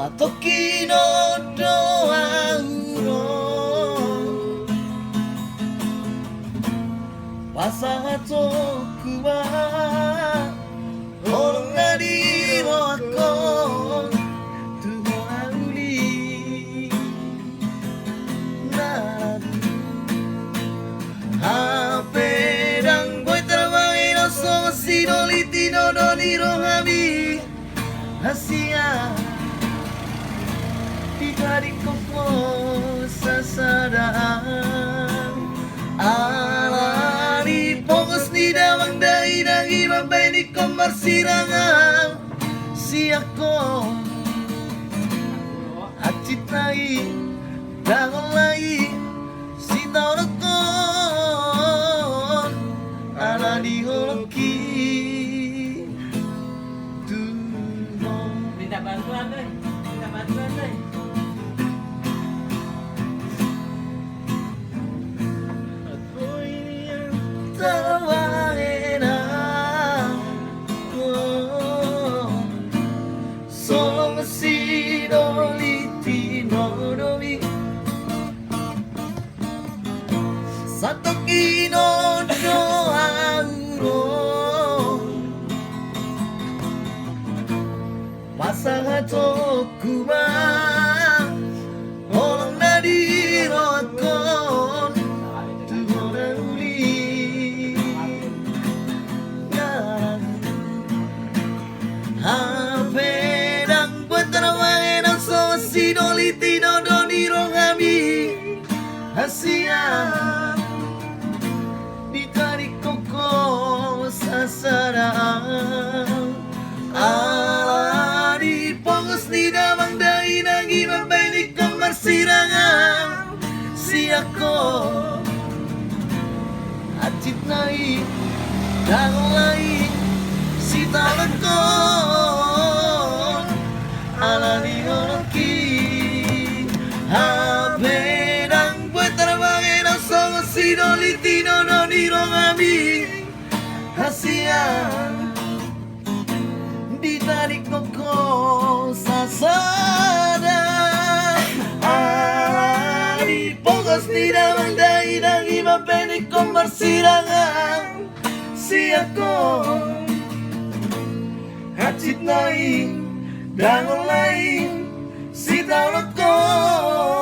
時のドアのpasahatu kuat orang dari wakon Tuhan uli nabi hape dan boy terbangin oso sidoliti nodo di rohami hasia di balik koko sasadaan alari pongos ni dawang dai nangi mabay ni komar sirangan siako acit nai dangon lai si taunakon ala di holoki tuhon. Minta bantuan deh, minta bantuan deh. Tawagin ako solo masidoliti nodomi sa toki no doango pasahato kuma orang nadiro akon Tuhan uli hape dan buat terawangin ang so sidoliti nodo di rongami hasia di tarik koko sasadaan ala di pongos ni damang dai nangi mabay ni kamar sirangan siako acit nai dangon lai si taunakon ala di holoki hape dan buat terbangin ang songo sidoliti nono di rongami hasia di tarik koko sasada ala di pongos ni damang dai nangi mabay ni komar sirangan siako acit nai dangon lai si taunakon